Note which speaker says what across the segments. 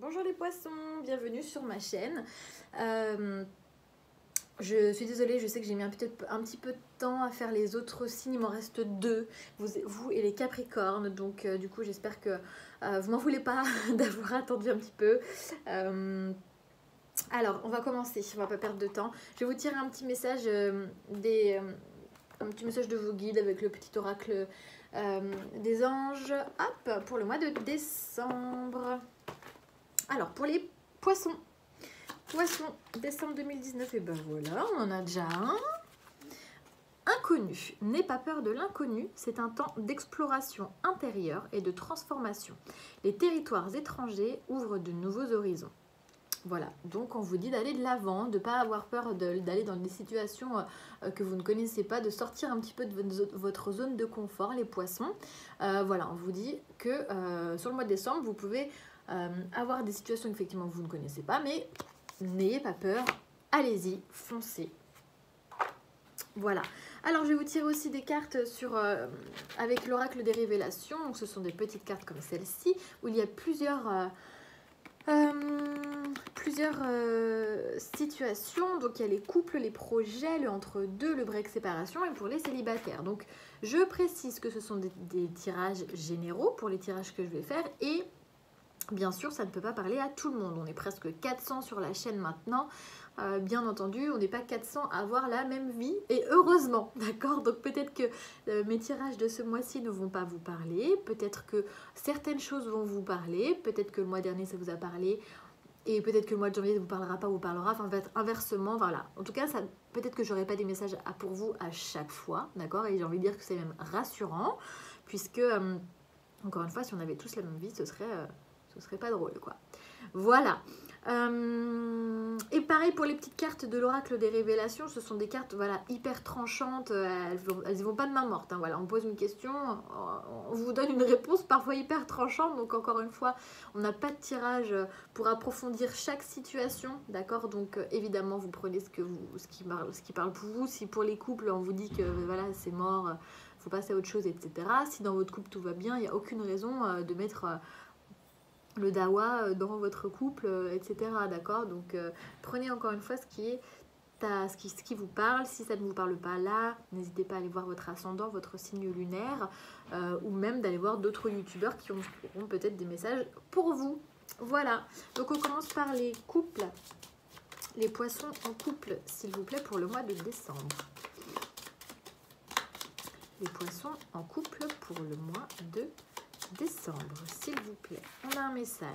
Speaker 1: Bonjour les poissons, bienvenue sur ma chaîne. Je suis désolée, je sais que j'ai mis un petit peu de temps à faire les autres signes, il m'en reste deux, vous et les Capricornes, donc du coup j'espère que vous m'en voulez pas d'avoir attendu un petit peu. Alors on va commencer, on va pas perdre de temps. Je vais vous tirer un petit message, un petit message de vos guides avec le petit oracle des anges, hop, pour le mois de décembre. Alors, pour les poissons, décembre 2019, et ben voilà, on en a déjà un. Inconnu, n'aie pas peur de l'inconnu, c'est un temps d'exploration intérieure et de transformation. Les territoires étrangers ouvrent de nouveaux horizons. Voilà, donc on vous dit d'aller de l'avant, de ne pas avoir peur d'aller dans des situations que vous ne connaissez pas, de sortir un petit peu de votre zone de confort, les poissons. Voilà, on vous dit que sur le mois de décembre, vous pouvez avoir des situations effectivement que vous ne connaissez pas, mais n'ayez pas peur, allez-y, foncez. Voilà. Alors je vais vous tirer aussi des cartes avec l'oracle des révélations. Donc, ce sont des petites cartes comme celle-ci, où il y a plusieurs situations. Donc il y a les couples, les projets, le entre-deux, le break séparation et pour les célibataires. Donc je précise que ce sont des tirages généraux pour les tirages que je vais faire et bien sûr, ça ne peut pas parler à tout le monde. On est presque 400 sur la chaîne maintenant. Bien entendu, on n'est pas 400 à avoir la même vie. Et heureusement, d'accord? Donc peut-être que mes tirages de ce mois-ci ne vont pas vous parler. Peut-être que certaines choses vont vous parler. Peut-être que le mois dernier, ça vous a parlé. Et peut-être que le mois de janvier ne vous parlera pas, vous parlera. Enfin, inversement, voilà. En tout cas, peut-être que j'aurai pas des messages pour vous à chaque fois. D'accord? Et j'ai envie de dire que c'est même rassurant. Puisque, encore une fois, si on avait tous la même vie, ce serait pas drôle, quoi. Voilà. Et pareil pour les petites cartes de l'oracle des révélations, ce sont des cartes voilà, hyper tranchantes, elles ne vont pas de main morte. Hein, voilà. On pose une question, on vous donne une réponse parfois hyper tranchante, donc encore une fois, on n'a pas de tirage pour approfondir chaque situation, d'accord? Donc évidemment, vous prenez ce qui parle pour vous. Si pour les couples, on vous dit que voilà, c'est mort, faut passer à autre chose, etc. Si dans votre couple tout va bien, il n'y a aucune raison de mettre le dawa dans votre couple, etc. D'accord? Donc prenez encore une fois ce qui vous parle. Si ça ne vous parle pas là, n'hésitez pas à aller voir votre ascendant, votre signe lunaire, ou même d'aller voir d'autres youtubeurs qui auront peut-être des messages pour vous. Voilà, donc on commence par les couples. Les poissons en couple, s'il vous plaît, pour le mois de décembre. Les poissons en couple pour le mois de décembre, s'il vous plaît. On a un message.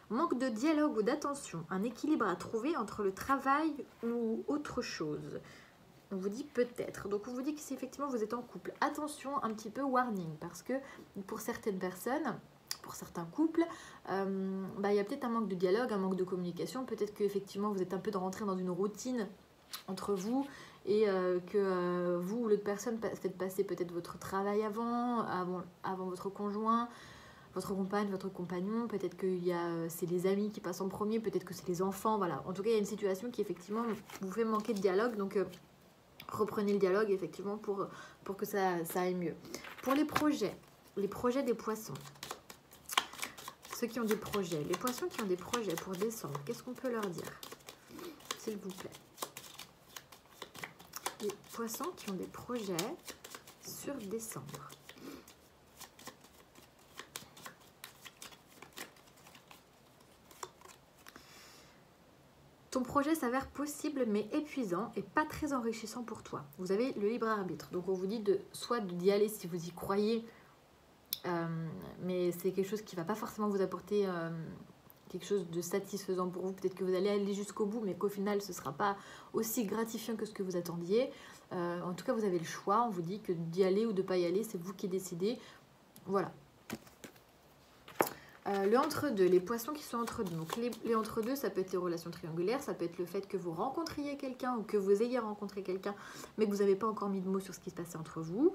Speaker 1: Manque de dialogue ou d'attention, un équilibre à trouver entre le travail ou autre chose. On vous dit peut-être. Donc on vous dit que si effectivement vous êtes en couple, attention, un petit peu warning, parce que pour certaines personnes, pour certains couples, il y a peut-être un manque de dialogue, un manque de communication. Peut-être qu'effectivement vous êtes un peu rentré dans une routine entre vous et que vous ou l'autre personne faites passer peut-être votre travail avant votre conjoint, votre compagne, votre compagnon. Peut-être que c'est les amis qui passent en premier, peut-être que c'est les enfants. Voilà. En tout cas, il y a une situation qui effectivement vous fait manquer de dialogue. Donc reprenez le dialogue effectivement pour que ça aille mieux. Pour les projets des poissons. Ceux qui ont des projets, les poissons qui ont des projets pour décembre, qu'est-ce qu'on peut leur dire, s'il vous plaît? Les poissons qui ont des projets sur décembre. Ton projet s'avère possible mais épuisant et pas très enrichissant pour toi. Vous avez le libre arbitre. Donc on vous dit soit d'y aller si vous y croyez, mais c'est quelque chose qui ne va pas forcément vous apporter quelque chose de satisfaisant pour vous. Peut-être que vous allez aller jusqu'au bout, mais qu'au final, ce ne sera pas aussi gratifiant que ce que vous attendiez. En tout cas, vous avez le choix. On vous dit que d'y aller ou de ne pas y aller, c'est vous qui décidez. Voilà. Le entre-deux, les poissons qui sont entre-deux. Donc les entre-deux, ça peut être les relations triangulaires, ça peut être le fait que vous rencontriez quelqu'un ou que vous ayez rencontré quelqu'un, mais que vous n'avez pas encore mis de mots sur ce qui se passait entre vous.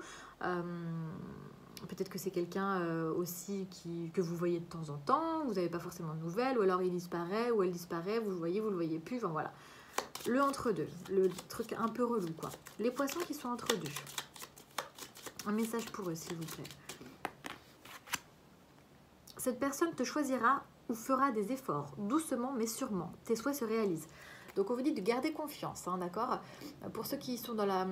Speaker 1: Peut-être que c'est quelqu'un aussi que vous voyez de temps en temps, vous n'avez pas forcément de nouvelles, ou alors il disparaît, ou elle disparaît, vous le voyez plus, enfin voilà. Le entre-deux, le truc un peu relou, quoi. Les poissons qui sont entre-deux. Un message pour eux, s'il vous plaît. cette personne te choisira ou fera des efforts, doucement mais sûrement. Tes souhaits se réalisent. Donc on vous dit de garder confiance, hein, d'accord? Pour ceux qui sont un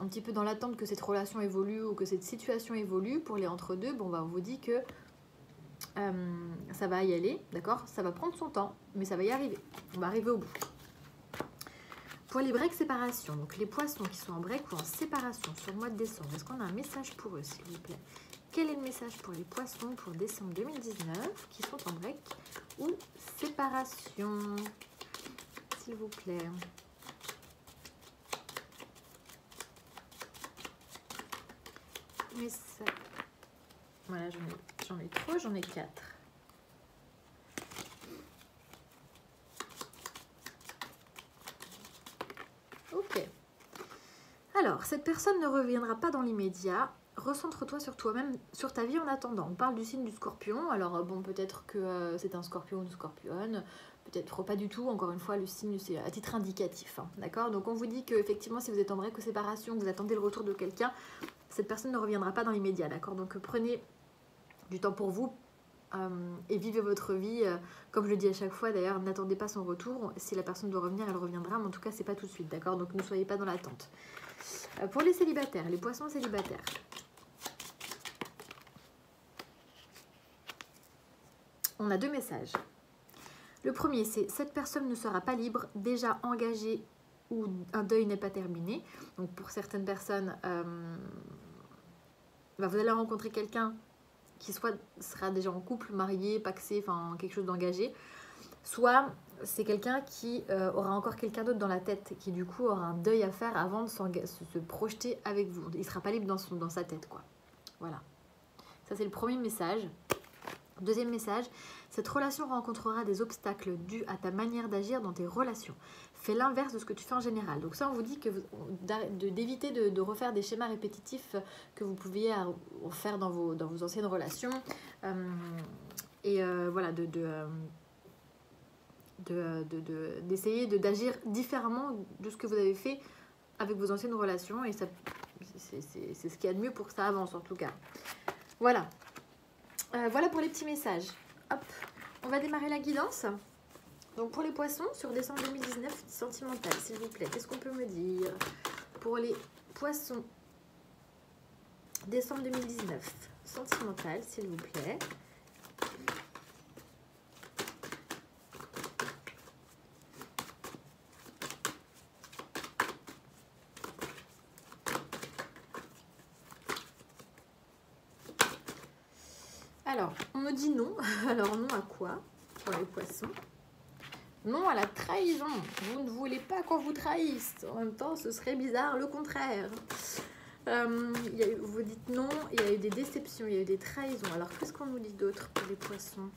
Speaker 1: petit peu dans l'attente que cette relation évolue ou que cette situation évolue, pour les entre-deux, bon, bah, on vous dit que ça va y aller, d'accord? Ça va prendre son temps, mais ça va y arriver. On va arriver au bout. Pour les breaks séparation, donc les poissons qui sont en break ou en séparation sur le mois de décembre, est-ce qu'on a un message pour eux, s'il vous plaît? Quel est le message pour les poissons pour décembre 2019 qui sont en break ou séparation, s'il vous plaît? Mais ça... Voilà, j'en ai trop, j'en ai 4. Ok. Alors, cette personne ne reviendra pas dans l'immédiat. Recentre-toi sur toi-même, sur ta vie en attendant. On parle du signe du scorpion. Alors, bon, peut-être que c'est un scorpion ou une scorpionne. Peut-être pas du tout. Encore une fois, le signe, c'est à titre indicatif. Hein, d'accord? Donc, on vous dit qu'effectivement, si vous êtes en break ou séparation, vous attendez le retour de quelqu'un, cette personne ne reviendra pas dans l'immédiat. D'accord? Donc, prenez du temps pour vous et vivez votre vie. Comme je le dis à chaque fois, d'ailleurs, n'attendez pas son retour. Si la personne doit revenir, elle reviendra. Mais en tout cas, c'est pas tout de suite. D'accord? Donc, ne soyez pas dans l'attente. Pour les célibataires, les poissons célibataires. On a 2 messages. Le premier, c'est « Cette personne ne sera pas libre, déjà engagée ou un deuil n'est pas terminé. » Donc pour certaines personnes, vous allez rencontrer quelqu'un qui soit sera déjà en couple, marié, pacsé, enfin quelque chose d'engagé. Soit c'est quelqu'un qui aura encore quelqu'un d'autre dans la tête, qui du coup aura un deuil à faire avant de se projeter avec vous. Il ne sera pas libre dans sa tête, quoi. Voilà. Ça, c'est le premier message. Deuxième message, cette relation rencontrera des obstacles dus à ta manière d'agir dans tes relations. Fais l'inverse de ce que tu fais en général. Donc ça, on vous dit que d'éviter de refaire des schémas répétitifs que vous pouviez faire dans vos anciennes relations. Voilà, d'essayer d'agir différemment de ce que vous avez fait avec vos anciennes relations. Et c'est ce qu'il y a de mieux pour que ça avance, en tout cas. Voilà. Voilà pour les petits messages. Hop, on va démarrer la guidance. Donc pour les poissons, sur décembre 2019, sentimental, s'il vous plaît. Qu'est-ce qu'on peut me dire? Pour les poissons, décembre 2019, sentimental, s'il vous plaît. Alors, on me dit non. Alors, non à quoi pour les poissons? Non à la trahison. Vous ne voulez pas qu'on vous trahisse. En même temps, ce serait bizarre, le contraire. Vous dites non, il y a eu des déceptions, il y a eu des trahisons. Alors, qu'est-ce qu'on nous dit d'autre pour les poissons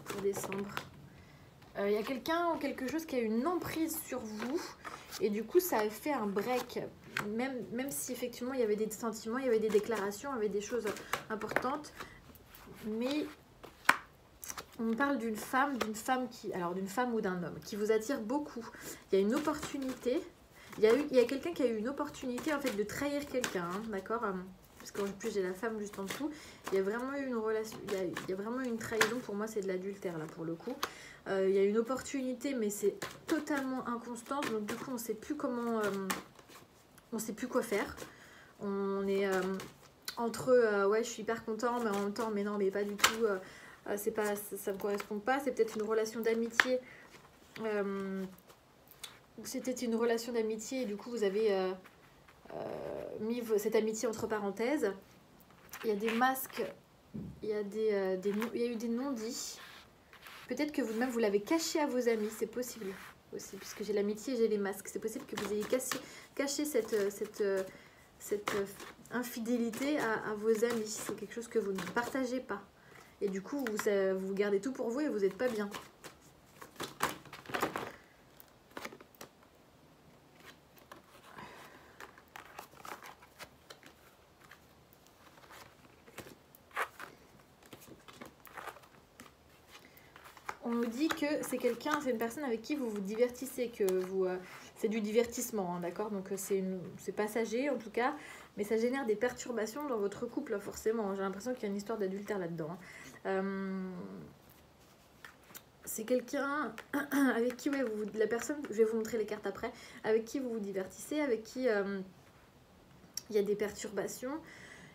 Speaker 1: pour décembre? Il y a quelqu'un ou quelque chose qui a eu une emprise sur vous. Et du coup, ça a fait un break. Même si effectivement il y avait des sentiments, il y avait des déclarations, il y avait des choses importantes, mais on parle d'une femme ou d'un homme qui vous attire beaucoup. Il y a une opportunité, il y a quelqu'un qui a eu une opportunité en fait de trahir quelqu'un, hein, d'accord? Parce qu'en plus j'ai la femme juste en dessous. Il y a vraiment eu une relation, il y a vraiment eu une trahison. Pour moi c'est de l'adultère là pour le coup. Il y a une opportunité, mais c'est totalement inconstant. Donc du coup on sait plus comment. On ne sait plus quoi faire. On est entre ouais, je suis hyper content, mais en même temps, mais non, mais pas du tout. Ça ne me correspond pas. C'est peut-être une relation d'amitié. C'était une relation d'amitié et du coup, vous avez mis cette amitié entre parenthèses. Il y a des masques, il y a eu des non-dits. Peut-être que vous-même, vous l'avez caché à vos amis, c'est possible. Aussi, puisque j'ai l'amitié et j'ai les masques. C'est possible que vous ayez caché cette infidélité à vos amis. C'est quelque chose que vous ne partagez pas. Et du coup, vous gardez tout pour vous et vous n'êtes pas bien. On nous dit que c'est une personne avec qui vous vous divertissez, que vous c'est du divertissement, hein, d'accord? Donc c'est passager en tout cas, mais ça génère des perturbations dans votre couple, hein, forcément. J'ai l'impression qu'il y a une histoire d'adultère là-dedans, hein. C'est quelqu'un avec qui, ouais, la personne, je vais vous montrer les cartes après, avec qui vous vous divertissez, avec qui il y a des perturbations.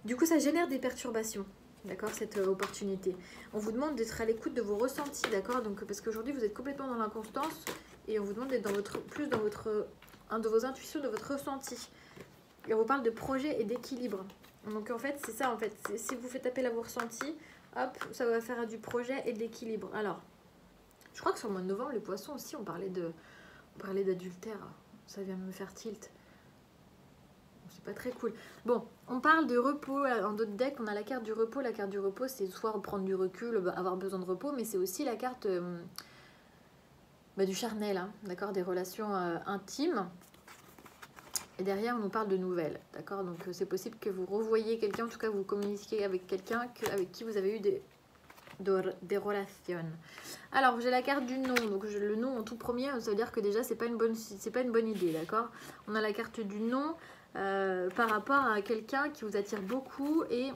Speaker 1: Du coup, ça génère des perturbations, d'accord, cette opportunité. On vous demande d'être à l'écoute de vos ressentis, d'accord? Donc, parce qu'aujourd'hui, vous êtes complètement dans l'inconstance et on vous demande d'être plus dans de vos intuitions, de votre ressenti. Et on vous parle de projet et d'équilibre. Donc, en fait, c'est ça, en fait. Si vous faites appel à vos ressentis, hop, ça va faire du projet et de l'équilibre. Alors, je crois que sur le mois de novembre, les poissons aussi, on parlait d'adultère. Ça vient me faire tilt. C'est pas très cool. Bon, on parle de repos. En d'autres decks, on a la carte du repos. La carte du repos, c'est soit prendre du recul, avoir besoin de repos, mais c'est aussi la carte du charnel, hein, d'accord, des relations intimes. Et derrière, on nous parle de nouvelles, d'accord. Donc, c'est possible que vous revoyiez quelqu'un, en tout cas, vous communiquiez avec quelqu'un avec qui vous avez eu des relations. Alors, j'ai la carte du non. Donc, le non en tout premier, ça veut dire que déjà, c'est pas une bonne idée, d'accord. On a la carte du non par rapport à quelqu'un qui vous attire beaucoup et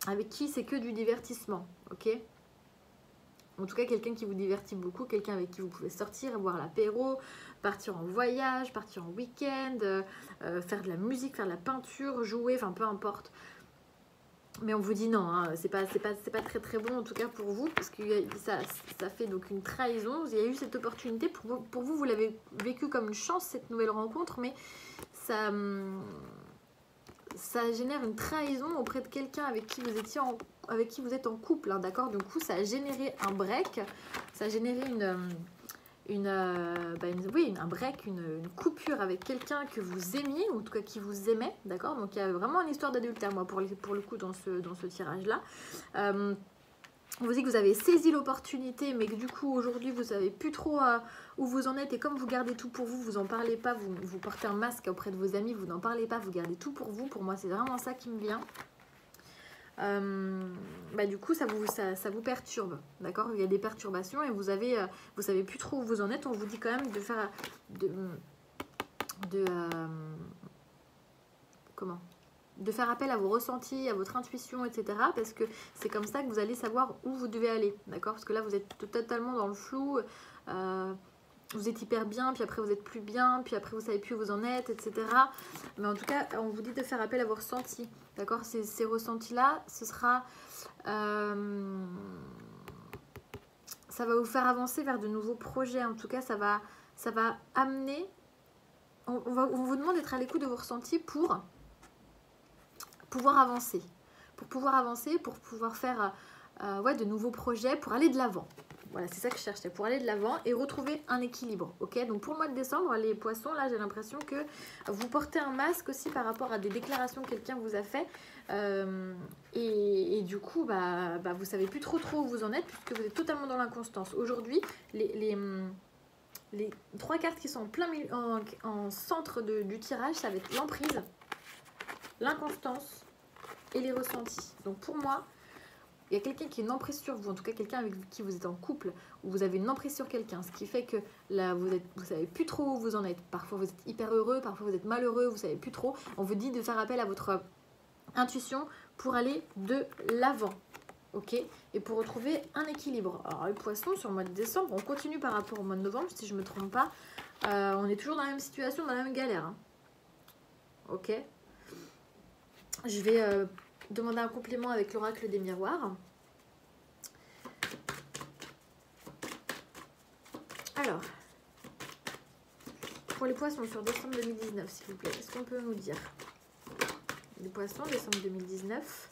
Speaker 1: avec qui c'est que du divertissement, ok. En tout cas, quelqu'un qui vous divertit beaucoup, quelqu'un avec qui vous pouvez sortir, boire l'apéro, partir en voyage, partir en week-end, faire de la musique, faire de la peinture, jouer, enfin peu importe. Mais on vous dit non, hein, c'est pas très très bon en tout cas pour vous, parce que ça fait donc une trahison. Il y a eu cette opportunité, pour vous l'avez vécu comme une chance, cette nouvelle rencontre, mais ça génère une trahison auprès de quelqu'un avec qui vous êtes en couple, hein, d'accord. Du coup, ça a généré un break, ça a généré un break, une coupure avec quelqu'un que vous aimiez, ou en tout cas qui vous aimait, d'accord. Donc il y a vraiment une histoire d'adultère, moi, pour le coup, dans ce tirage-là. On vous dit que vous avez saisi l'opportunité, mais que du coup, aujourd'hui, vous savez plus trop où vous en êtes. Et comme vous gardez tout pour vous, vous en parlez pas, vous portez un masque auprès de vos amis, vous n'en parlez pas, vous gardez tout pour vous. Pour moi, c'est vraiment ça qui me vient. Du coup, ça vous perturbe, d'accord. Il y a des perturbations et vous savez plus trop où vous en êtes. On vous dit quand même de faire... de faire appel à vos ressentis, à votre intuition, etc. Parce que c'est comme ça que vous allez savoir où vous devez aller, d'accord. Parce que là, vous êtes totalement dans le flou, vous êtes hyper bien, puis après vous êtes plus bien, puis après vous savez plus où vous en êtes, etc. Mais en tout cas, on vous dit de faire appel à vos ressentis, d'accord. Ces ressentis-là, ce sera... ça va vous faire avancer vers de nouveaux projets. En tout cas, ça va amener... On vous demande d'être à l'écoute de vos ressentis pour pouvoir avancer, pour pouvoir faire de nouveaux projets, pour aller de l'avant. Voilà, c'est ça que je cherchais, pour aller de l'avant et retrouver un équilibre, ok. Donc pour le mois de décembre, les poissons, là, j'ai l'impression que vous portez un masque aussi par rapport à des déclarations que quelqu'un vous a fait, et du coup, vous savez plus trop où vous en êtes, puisque vous êtes totalement dans l'inconstance. Aujourd'hui, les 3 cartes qui sont en plein milieu, en centre du tirage, ça va être l'emprise, l'inconstance et les ressentis. Donc pour moi, il y a quelqu'un qui a une emprise sur vous, en tout cas quelqu'un avec qui vous êtes en couple, ou vous avez une emprise sur quelqu'un, ce qui fait que là, vous savez plus trop où vous en êtes. Parfois vous êtes hyper heureux, parfois vous êtes malheureux, vous savez plus trop. On vous dit de faire appel à votre intuition pour aller de l'avant, ok, et pour retrouver un équilibre. Alors les poissons, sur le mois de décembre, on continue par rapport au mois de novembre, si je me trompe pas, on est toujours dans la même situation, dans la même galère, hein. Ok. Je vais demander un complément avec l'oracle des miroirs. Alors, pour les poissons sur décembre 2019, s'il vous plaît, est-ce qu'on peut nous dire les poissons, décembre 2019.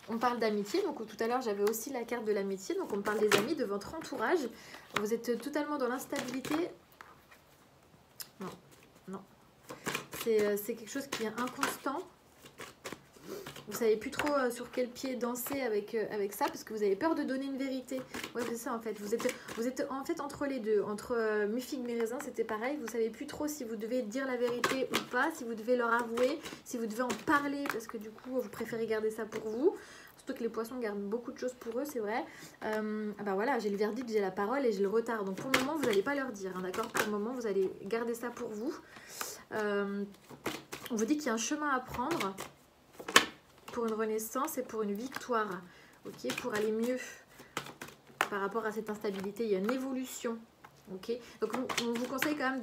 Speaker 1: On parle d'amitié, donc tout à l'heure j'avais aussi la carte de l'amitié, donc on parle des amis, de votre entourage. Vous êtes totalement dans l'instabilité. Non. C'est quelque chose qui est inconstant. Vous savez plus trop sur quel pied danser avec ça, parce que vous avez peur de donner une vérité. Ouais, c'est ça en fait. Vous êtes en fait entre les deux. Entre mi-figue, mi-raisin, c'était pareil. Vous savez plus trop si vous devez dire la vérité ou pas, si vous devez leur avouer, si vous devez en parler, parce que du coup, vous préférez garder ça pour vous. Surtout que les poissons gardent beaucoup de choses pour eux, c'est vrai. Bah voilà, j'ai le verdict, j'ai la parole et j'ai le retard. Donc pour le moment, vous n'allez pas leur dire, hein, d'accord? Pour le moment, vous allez garder ça pour vous. On vous dit qu'il y a un chemin à prendre pour une renaissance et pour une victoire, ok? Pour aller mieux par rapport à cette instabilité, il y a une évolution. Ok, donc on vous conseille quand même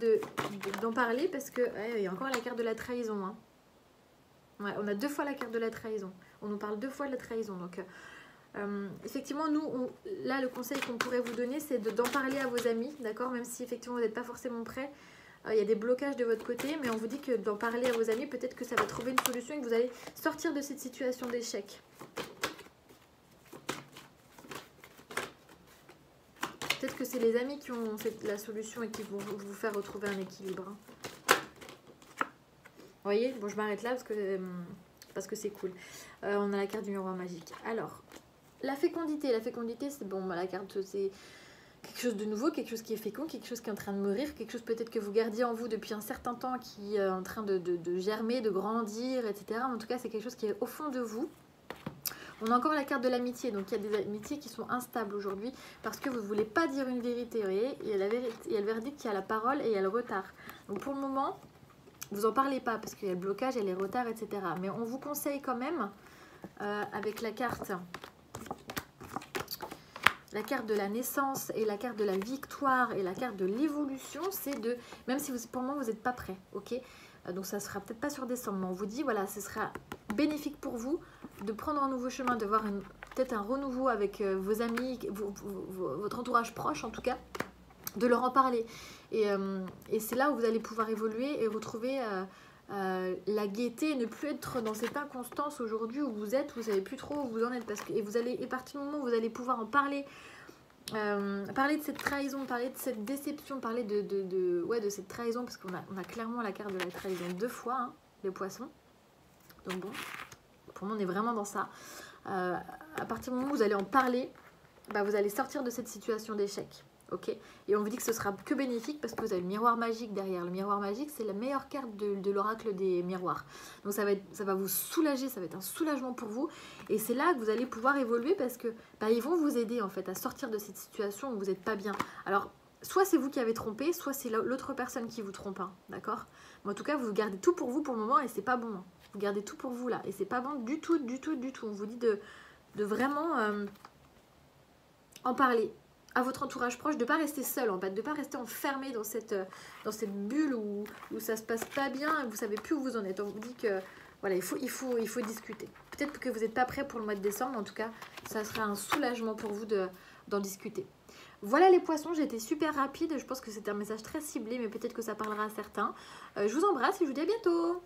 Speaker 1: d'en parler parce que il y a encore la carte de la trahison. Hein. Ouais, on a 2 fois la carte de la trahison. On nous parle 2 fois de la trahison. Donc, effectivement, nous, là, le conseil qu'on pourrait vous donner, c'est d'en parler à vos amis, d'accord? Même si effectivement, vous n'êtes pas forcément prêts. Il y a des blocages de votre côté, mais on vous dit que d'en parler à vos amis, peut-être que ça va trouver une solution et que vous allez sortir de cette situation d'échec. Peut-être que c'est les amis qui ont la solution et qui vont vous faire retrouver un équilibre. Vous voyez, bon, je m'arrête là parce que c'est cool. On a la carte du miroir magique. Alors, la fécondité, c'est bon, la carte, c'est quelque chose de nouveau, quelque chose qui est fécond, quelque chose qui est en train de mûrir, quelque chose peut-être que vous gardiez en vous depuis un certain temps, qui est en train de germer, de grandir, etc. En tout cas, c'est quelque chose qui est au fond de vous. On a encore la carte de l'amitié, donc il y a des amitiés qui sont instables aujourd'hui parce que vous ne voulez pas dire une vérité, vous voyez, il y a la vérité, il y a le verdict, il y a la parole et il y a le retard. Donc pour le moment, vous n'en parlez pas parce qu'il y a le blocage, il y a les retards, etc. Mais on vous conseille quand même, avec la carte de la naissance et la carte de la victoire et la carte de l'évolution, c'est de, même si pour le moment vous n'êtes pas prêt, ok, donc ça ne sera peut-être pas sur décembre, mais on vous dit, voilà, ce sera bénéfique pour vous de prendre un nouveau chemin, de voir peut-être un renouveau avec vos amis, votre entourage proche en tout cas, de leur en parler. Et c'est là où vous allez pouvoir évoluer et retrouver la gaieté, ne plus être dans cette inconstance aujourd'hui où vous êtes, vous ne savez plus trop où vous en êtes. Et à partir du moment où vous allez pouvoir en parler, parler de cette trahison, parler de cette déception, parler de cette trahison, parce qu'on a clairement la carte de la trahison 2 fois, hein, les poissons. Donc bon, pour moi on est vraiment dans ça. À partir du moment où vous allez en parler, bah, vous allez sortir de cette situation d'échec. Okay, et on vous dit que ce sera que bénéfique parce que vous avez le miroir magique derrière. Le miroir magique, c'est la meilleure carte de l'oracle des miroirs. Donc ça va vous soulager, ça va être un soulagement pour vous. Et c'est là que vous allez pouvoir évoluer parce que bah, ils vont vous aider en fait à sortir de cette situation où vous n'êtes pas bien. Alors, soit c'est vous qui avez trompé, soit c'est l'autre personne qui vous trompe. Hein, d'accord? Mais en tout cas, vous gardez tout pour vous pour le moment et c'est pas bon. Hein. Vous gardez tout pour vous là et c'est pas bon du tout, du tout, du tout. On vous dit de vraiment en parler à votre entourage proche, de ne pas rester seul en fait, de ne pas rester enfermé dans cette bulle où ça se passe pas bien et vous savez plus où vous en êtes. On vous dit que voilà, il faut discuter. Peut-être que vous n'êtes pas prêt pour le mois de décembre, mais en tout cas, ça sera un soulagement pour vous d'en discuter. Voilà les poissons, j'ai été super rapide, je pense que c'était un message très ciblé, mais peut-être que ça parlera à certains. Je vous embrasse et je vous dis à bientôt.